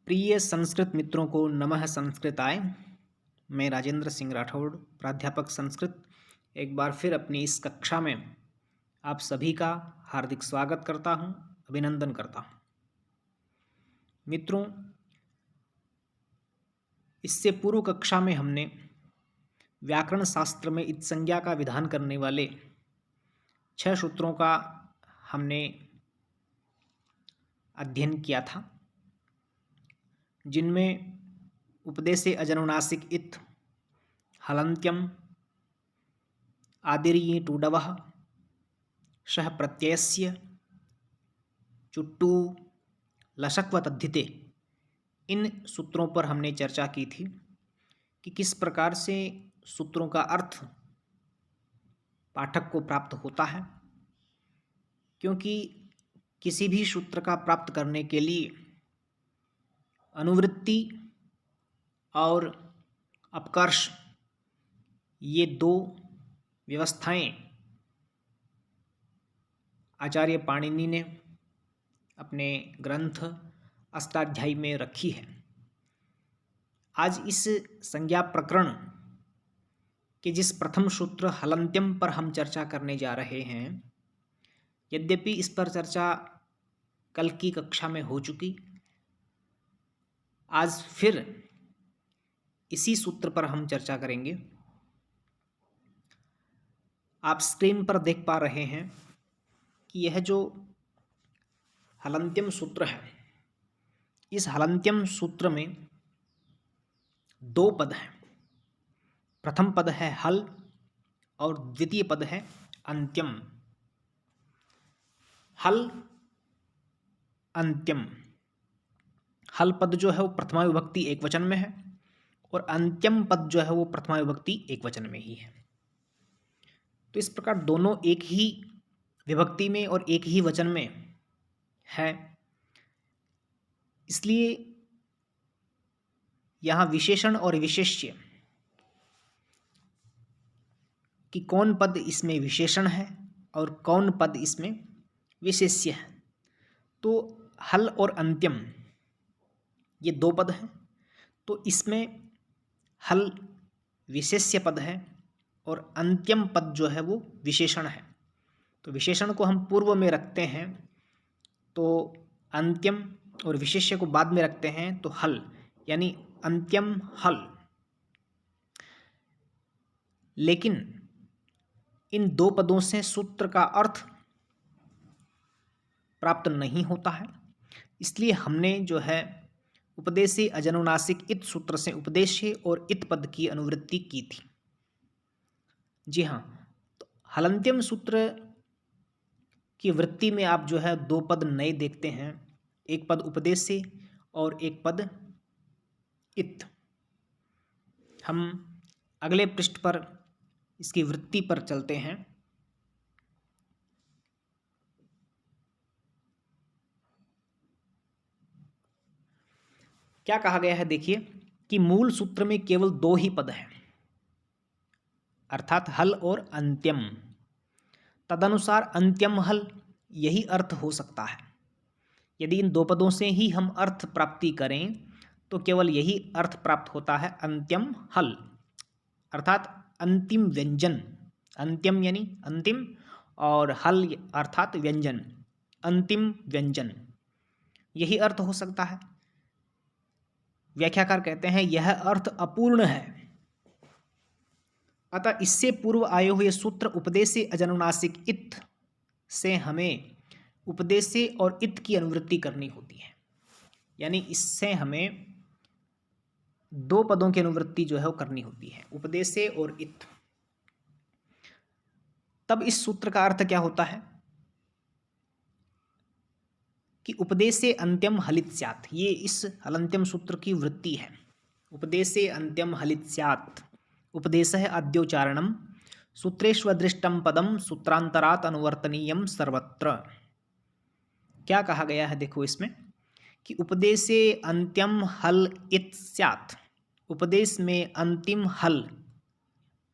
प्रिय संस्कृत मित्रों को नमः संस्कृताय। मैं राजेंद्र सिंह राठौड़, प्राध्यापक संस्कृत, एक बार फिर अपनी इस कक्षा में आप सभी का हार्दिक स्वागत करता हूं, अभिनंदन करता हूं। मित्रों, इससे पूर्व कक्षा में हमने व्याकरण शास्त्र में इत्संज्ञा का विधान करने वाले 6 सूत्रों का हमने अध्ययन किया था, जिनमें उपदेशे अजनुनासिक इत, हलन्त्यम, आदिर्ये टूडवः, शः प्रत्ययस्य, चुट्टू, लशक्व तद्धिते, इन सूत्रों पर हमने चर्चा की थी कि किस प्रकार से सूत्रों का अर्थ पाठक को प्राप्त होता है, क्योंकि किसी भी सूत्र का प्राप्त करने के लिए अनुवृत्ति और अपकर्ष, ये दो व्यवस्थाएं आचार्य पाणिनि ने अपने ग्रंथ अष्टाध्यायी में रखी है। आज इस संज्ञा प्रकरण के जिस प्रथम सूत्र हलन्त्यम पर हम चर्चा करने जा रहे हैं, यद्यपि इस पर चर्चा कल की कक्षा में हो चुकी, आज फिर इसी सूत्र पर हम चर्चा करेंगे। आप स्क्रीन पर देख पा रहे हैं कि यह जो हलन्त्यम सूत्र है, इस हलन्त्यम सूत्र में 2 पद हैं। प्रथम पद है हल और द्वितीय पद है अंत्यम। हल, अंत्यम। हल पद जो है वो प्रथमा विभक्ति एकवचन में है और अंत्यम पद जो है वो प्रथमा विभक्ति एकवचन में ही है। तो इस प्रकार दोनों एक ही विभक्ति में और एक ही वचन में है, इसलिए यहाँ विशेषण और विशेष्य कि कौन पद इसमें विशेषण है और कौन पद इसमें विशेष्य है। तो हल और अंत्यम ये 2 पद हैं, तो इसमें हल विशेष्य पद है और अंत्यम पद जो है वो विशेषण है। तो विशेषण को हम पूर्व में रखते हैं, तो अंत्यम, और विशेष्य को बाद में रखते हैं, तो हल, यानी अंत्यम हल। लेकिन इन 2 पदों से सूत्र का अर्थ प्राप्त नहीं होता है, इसलिए हमने जो है उपदेशे अजनुनासिक इत सूत्र से उपदेशे और इत पद की अनुवृत्ति की थी। जी हाँ, तो हलन्त्यम सूत्र की वृत्ति में आप जो है 2 पद नए देखते हैं, एक पद उपदेशे और एक पद इत। हम अगले पृष्ठ पर इसकी वृत्ति पर चलते हैं। क्या कहा गया है, देखिए कि मूल सूत्र में केवल 2 ही पद हैं, अर्थात हल और अंत्यम। तदनुसार अंत्यम हल यही अर्थ हो सकता है। यदि इन 2 पदों से ही हम अर्थ प्राप्ति करें तो केवल यही अर्थ प्राप्त होता है, अंत्यम हल, अर्थात अंतिम व्यंजन। अंत्यम यानी अंतिम और हल अर्थात व्यंजन, अंतिम व्यंजन, यही अर्थ हो सकता है। व्याख्याकार कहते हैं यह अर्थ अपूर्ण है, अतः इससे पूर्व आए हुए सूत्र उपदेशे अजनुनासिक इत से हमें उपदेशे और इत की अनुवृत्ति करनी होती है, यानी इससे हमें 2 पदों की अनुवृत्ति जो है वो करनी होती है, उपदेशे और इत। तब इस सूत्र का अर्थ क्या होता है कि उपदेशे अंत्यम हलित स्यात्, ये इस हलन्त्यम सूत्र की वृत्ति है। उपदेशे अंत्यम हलित स्यात्, उपदेशः आद्योच्चारणम, सूत्रेष्वदृष्टम पदम सूत्रांतरात् अनुवर्तनीयम सर्वत्र। क्या कहा गया है, देखो इसमें कि उपदेशे अंत्यम हल इत स्यात्, उपदेश में अंतिम हल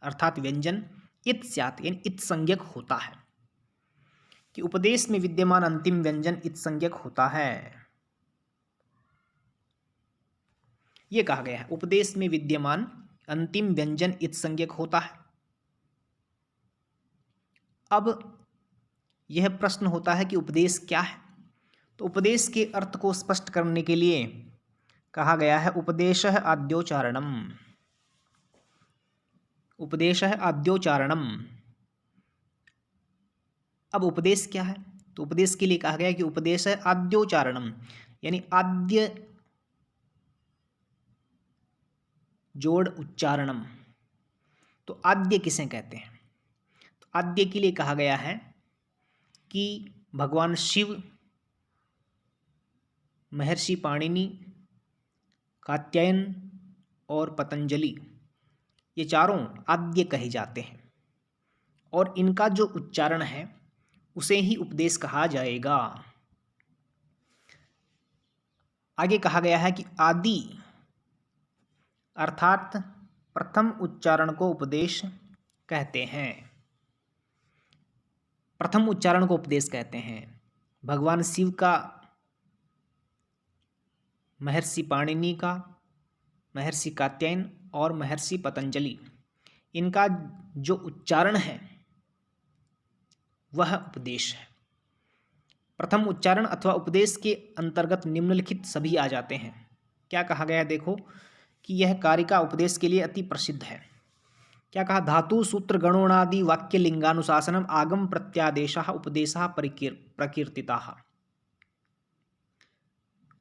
अर्थात व्यंजन इत स्यात् यानी इत संज्ञक होता है, कि उपदेश में विद्यमान अंतिम व्यंजन इत संज्ञक होता है। ये कहा गया है। उपदेश में विद्यमान अंतिम व्यंजन इत्संज्ञक होता है। अब यह प्रश्न होता है कि उपदेश क्या है। तो उपदेश के अर्थ को स्पष्ट करने के लिए कहा गया है उपदेशः आद्योचारणम। उपदेशः आद्योचारणम। अब उपदेश क्या है? तो उपदेश के लिए कहा गया है कि उपदेश है आद्योचारणम, यानी आद्य जोड़ उच्चारणम। तो आद्य किसे कहते हैं? तो आद्य के लिए कहा गया है कि भगवान शिव, महर्षि पाणिनि, कात्यायन और पतंजलि, ये चारों आद्य कहे जाते हैं और इनका जो उच्चारण है उसे ही उपदेश कहा जाएगा। आगे कहा गया है कि आदि अर्थात प्रथम उच्चारण को उपदेश कहते हैं। प्रथम उच्चारण को उपदेश कहते हैं। भगवान शिव का, महर्षि पाणिनि का, महर्षि कात्यायन और महर्षि पतंजलि, इनका जो उच्चारण है वह उपदेश है। प्रथम उच्चारण अथवा उपदेश के अंतर्गत निम्नलिखित सभी आ जाते हैं। क्या कहा गया है? देखो कि यह कारिका उपदेश के लिए अति प्रसिद्ध है। क्या कहा? धातु सूत्र गणोणादि वाक्य लिंगानुशासनम आगम प्रत्यादेशः उपदेशः प्रकीर्तिताः।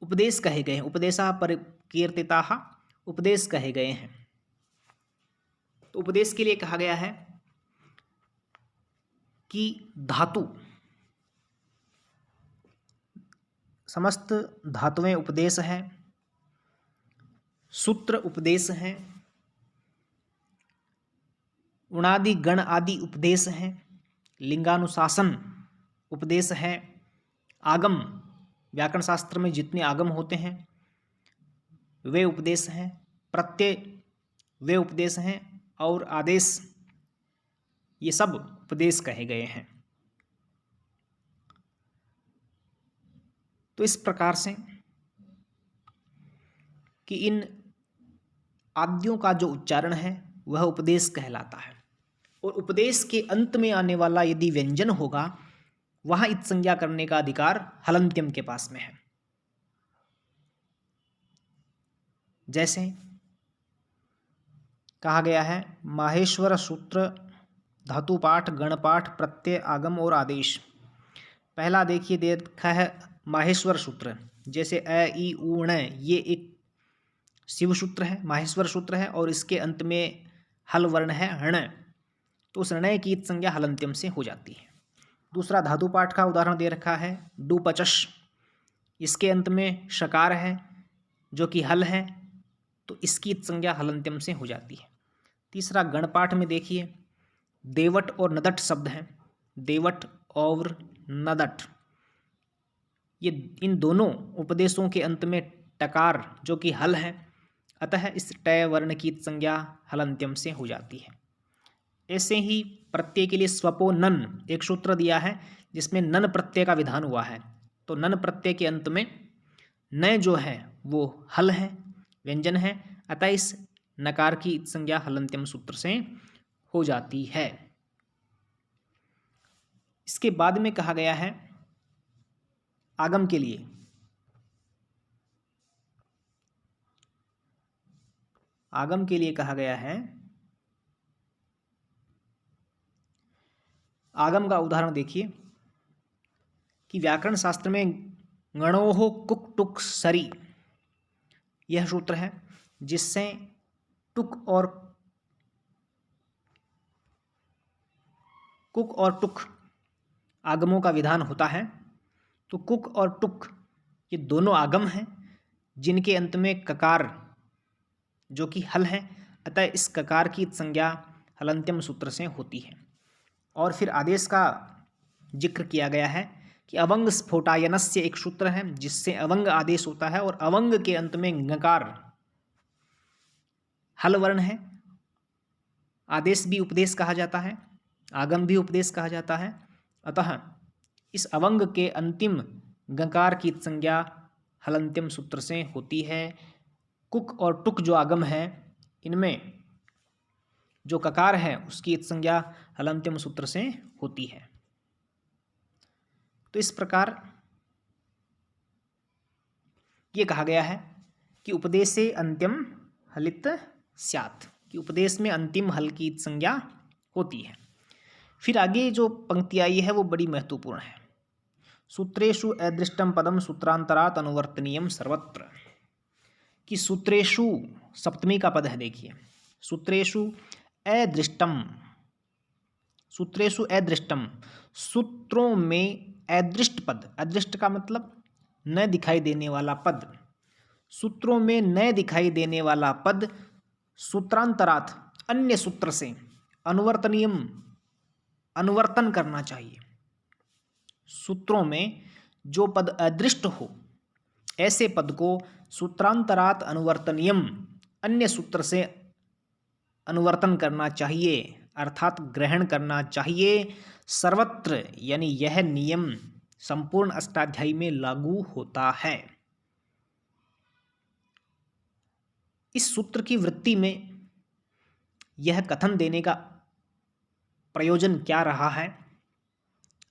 उपदेश कहे गए हैं, उपदेशः प्रकीर्तिताः, उपदेश कहे गए हैं। तो उपदेश के लिए कहा गया है कि धातु, समस्त धातुएं उपदेश है, सूत्र उपदेश हैं, उणादि गण आदि उपदेश हैं, लिंगानुशासन उपदेश है, आगम, व्याकरण शास्त्र में जितने आगम होते हैं वे उपदेश हैं, प्रत्यय वे उपदेश हैं और आदेश, ये सब उपदेश कहे गए हैं। तो इस प्रकार से कि इन आद्यों का जो उच्चारण है वह उपदेश कहलाता है और उपदेश के अंत में आने वाला यदि व्यंजन होगा वहाँ इत संज्ञा करने का अधिकार हलन्त्यम के पास में है। जैसे कहा गया है माहेश्वर सूत्र धातु पाठ, गण पाठ, प्रत्यय, आगम और आदेश। पहला देखिए देखा है माहेश्वर सूत्र, जैसे अ ई उ ण, ये एक शिव सूत्र है, माहेश्वर सूत्र है और इसके अंत में हल वर्ण है ण, तो उस ण की संज्ञा हलन्त्यम से हो जाती है। दूसरा धातु पाठ का उदाहरण दे रखा है डुपचश, इसके अंत में शकार है जो कि हल है, तो इसकी संज्ञा हलन्त्यम से हो जाती है। तीसरा गणपाठ में देखिए देवट और नदट शब्द हैं, देवट और नदट, ये इन दोनों उपदेशों के अंत में टकार जो कि हल है, अतः इस टय वर्ण की संज्ञा हलन्त्यम से हो जाती है। ऐसे ही प्रत्यय के लिए स्वपो नन एक सूत्र दिया है जिसमें नन प्रत्यय का विधान हुआ है, तो नन प्रत्यय के अंत में न जो है वो हल है, व्यंजन है, अतः इस नकार की संज्ञा हलन्त्यम सूत्र से हो जाती है। इसके बाद में कहा गया है आगम के लिए, आगम के लिए कहा गया है, आगम का उदाहरण देखिए कि व्याकरण शास्त्र में गणोः कुक टुक सरी यह सूत्र है जिससे टुक और कुक और टुक आगमों का विधान होता है। तो कुक और टुक ये दोनों आगम हैं जिनके अंत में ककार जो कि हल है, अतः इस ककार की संज्ञा हलन्त्यम सूत्र से होती है। और फिर आदेश का जिक्र किया गया है कि अवंग स्फोटायनस्य एक सूत्र है जिससे अवंग आदेश होता है और अवंग के अंत में गकार हल वर्ण है, आदेश भी उपदेश कहा जाता है, आगम भी उपदेश कहा जाता है, अतः इस अवंग के अंतिम गकार की संज्ञा हलन्त्यम सूत्र से होती है। कुक और टुक जो आगम है, इनमें जो ककार है उसकी इत संज्ञा हलन्त्यम सूत्र से होती है। तो इस प्रकार ये कहा गया है कि उपदेशे अंत्यम हलित स्यात्, कि उपदेश में अंतिम हल की इत संज्ञा होती है। फिर आगे जो पंक्ति आई है वो बड़ी महत्वपूर्ण है। सूत्रेषु अदृष्टम पदम सूत्रांतरात् अनुवर्तनीयम सर्वत्र, कि सूत्रेषु सप्तमी का पद है। देखिए, सूत्रेषु अदृष्टम, सूत्रेषु अदृष्टम, सूत्रों में अदृष्ट पद, अदृष्ट का मतलब न दिखाई देने वाला पद, सूत्रों में न दिखाई देने वाला पद सूत्रांतरात्, अन्य सूत्र से, अनुवर्तनीयम, अनुवर्तन करना चाहिए। सूत्रों में जो पद अदृष्ट हो, ऐसे पद को सूत्रांतरात् अनुवर्तनीयम, अन्य सूत्र से अनुवर्तन करना चाहिए, अर्थात ग्रहण करना चाहिए। सर्वत्र, यानी यह नियम संपूर्ण अष्टाध्यायी में लागू होता है। इस सूत्र की वृत्ति में यह कथन देने का प्रयोजन क्या रहा है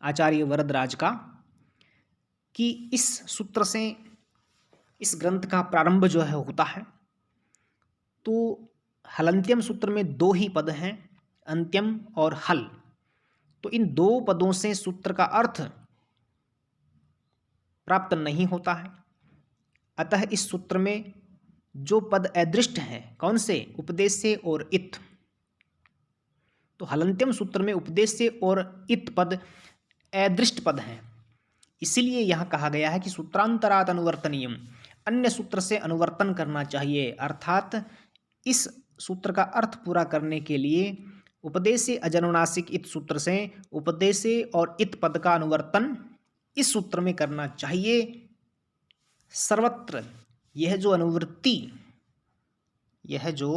आचार्य वरदराज का, कि इस सूत्र से इस ग्रंथ का प्रारंभ जो है होता है, तो हलन्त्यम सूत्र में दो ही पद हैं, अंत्यम और हल। तो इन दो पदों से सूत्र का अर्थ प्राप्त नहीं होता है। अतः इस सूत्र में जो पद अदृष्ट हैं, कौन से, उपदेश्य और इत, तो हलन्त्यम सूत्र में उपदेश्य और इत पद अदृष्ट पद हैं। इसीलिए यहाँ कहा गया है कि सूत्रांतरात् अनुवर्तनीयम, अन्य सूत्र से अनुवर्तन करना चाहिए, अर्थात इस सूत्र का अर्थ पूरा करने के लिए उपदेश्य अजनुनासिक इत सूत्र से उपदेश्य और इत पद का अनुवर्तन इस सूत्र में करना चाहिए। सर्वत्र यह जो अनुवृत्ति, यह जो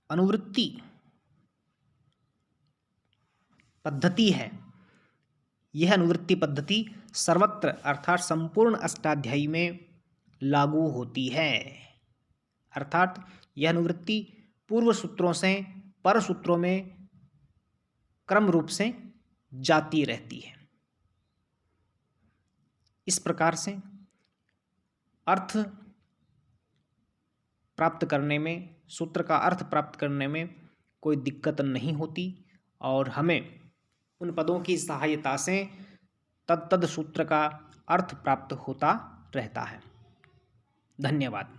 अनुवृत्ति पद्धति है, यह अनुवृत्ति पद्धति सर्वत्र अर्थात संपूर्ण अष्टाध्यायी में लागू होती है। अर्थात यह अनुवृत्ति पूर्व सूत्रों से पर सूत्रों में क्रम रूप से जाती रहती है। इस प्रकार से अर्थ प्राप्त करने में, सूत्र का अर्थ प्राप्त करने में कोई दिक्कत नहीं होती, और हमें उन पदों की सहायता से तद सूत्र का अर्थ प्राप्त होता रहता है। धन्यवाद।